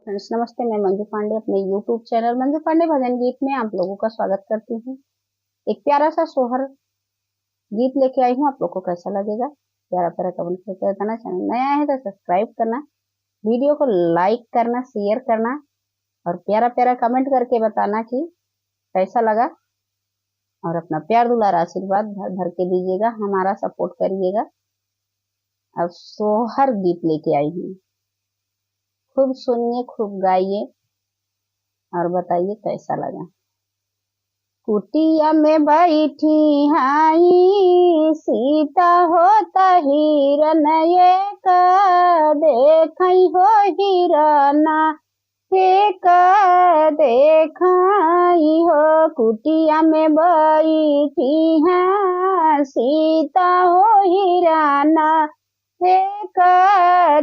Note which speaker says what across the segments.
Speaker 1: Friends नमस्ते, मैं मंजू पांडे अपने यूट्यूब चैनल मंजू पांडे भजन गीत में आप लोगों का स्वागत करती हूँ। एक प्यारा सा सोहर गीत लेके आई हूँ, आप लोगों को कैसा लगेगा प्यारा प्यारा कमेंट करके बताना। चैनल नया है तो सब्सक्राइब करना, वीडियो को लाइक करना, शेयर करना और प्यारा प्यारा कमेंट करके बताना कि कैसा लगा और अपना प्यार दुलार आशीर्वाद भर भर के दीजिएगा, हमारा सपोर्ट करिएगा। अब सोहर गीत लेके आई हूँ, खूब सुनिए, खूब गाइए और बताइए कैसा लगा। कुटिया में बैठी हाई सीता होता हिरन एक देखई हो हिरना एक देखई हो। कुटिया में बैठी है सीता हो हिरना एक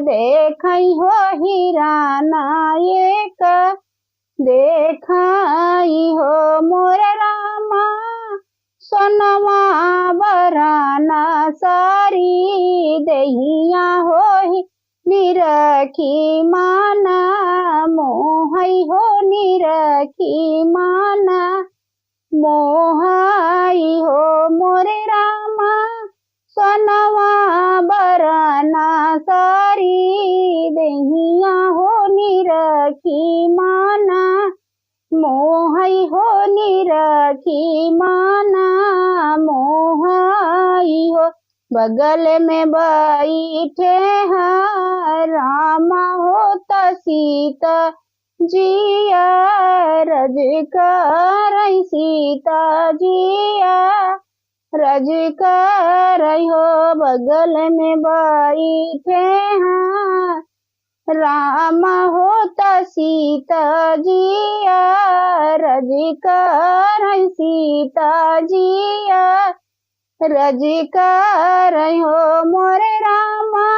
Speaker 1: देखई हो हिरना एक देखई हो। मोर रामा सोनवा बराना सारी दहिया हो निरखी माना मोहई हो निरखी माना मोहई हो। मोरे रामा सोनवा बराना सारी दहिया हो निरखी माना मोहई हो निरखी माना मोहई हो। बगल में बैठे हैं रामा होता सीता जिया रज कर सीता जिया रज कर हो। बगल में बैठे हैं रामा होता सीता जिया रज कर सीता जिया रज कर हो। मोरे रामा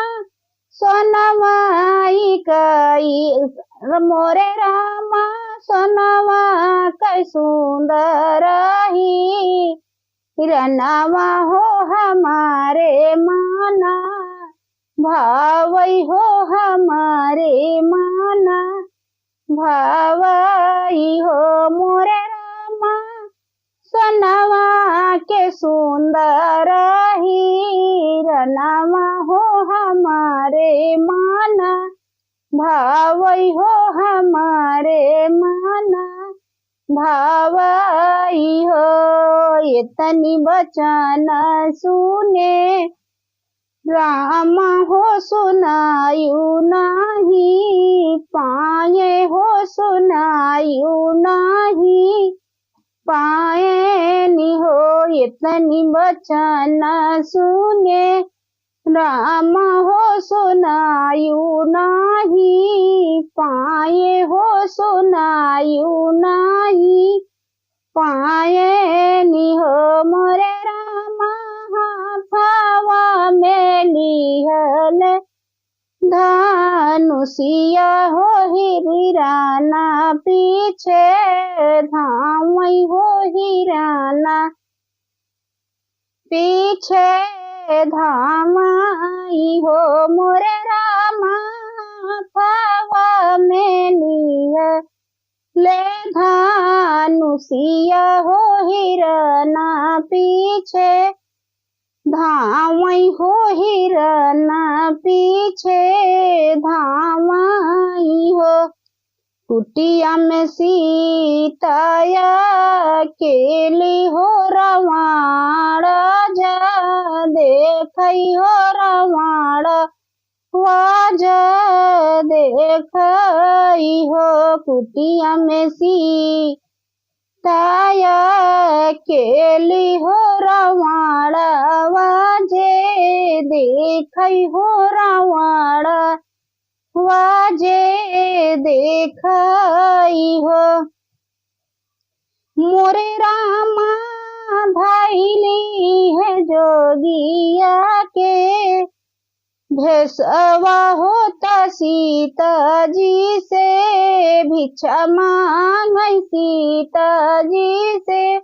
Speaker 1: सोनवाई कई मोरे रामा सोनवा कई सुंदर ही रनावा हो हमारे माना भावई हो हमारे माना भावई हो। मोरे रामा सोनवा के सुंदर ही रनावा हो हमारे माना भावई हो हमारे माना भावई हो। ये तनी बचन सुने रामा हो सुनायु नाही पाए हो सुनायु नाही पाए नि हो। इतनी बचन सुने रामा हो सुनायु नाही पाए हो सुनायु नाही पाए नि हो। मोरे रामा हाथवा में लिहल धनुषिया हो हिराना पीछे धामई हो हिराना पीछे धामई हो। मोरे रामा हाथवा में लिहल ले धनुषिया हो हिरना पीछे धामई हो हिरना पीछे धामई हो। कुटिया में सीताया केली हो रवाण जा देखई हो रवाण वाज देखई हो। कुटिया में सीताया केली हो रवाण वाजे देखई हो रवाण वाजे देखई हो। मोरे रामा धैली है जोगिया के भेसवा होता सीता जी से भिक्षा मांगई सीता जी से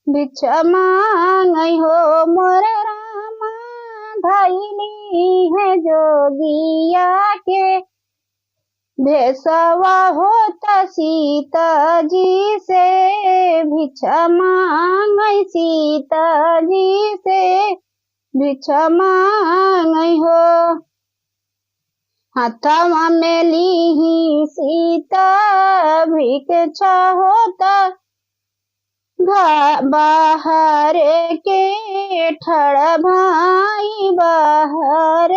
Speaker 1: भिक्षा मांगई हो। मोरे रामा धैली है जोगिया के भेसवा होता सीता जी से, भिक्षा मांगई सीता जी से, भिक्षा मांगई हो। हाथवा में लीही सीता भिक्षा होता, बाहर के ठड़ भाई, बाहर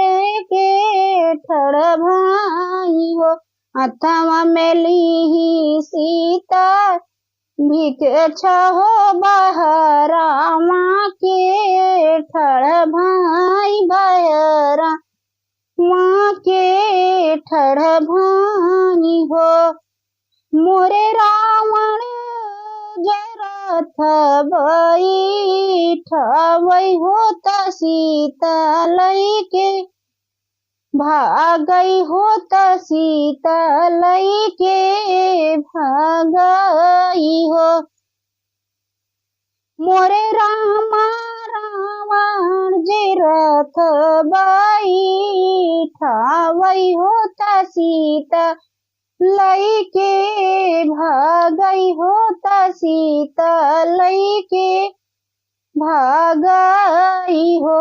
Speaker 1: के ठड़ भाई हो। हाथवा में लीही सीता भिक्षा हो, बहरावा के ठड़ भाई, बहरा माँ के ठड़ भाई हो। मोरे रावण जरथ बैठवई होता, सीता लई के भागई होता, सीता लई के भागई हो। मोरे रामा रावण जी रथ बैठावई होता, सीता लई के भागई होता, सीता लई के भागई हो।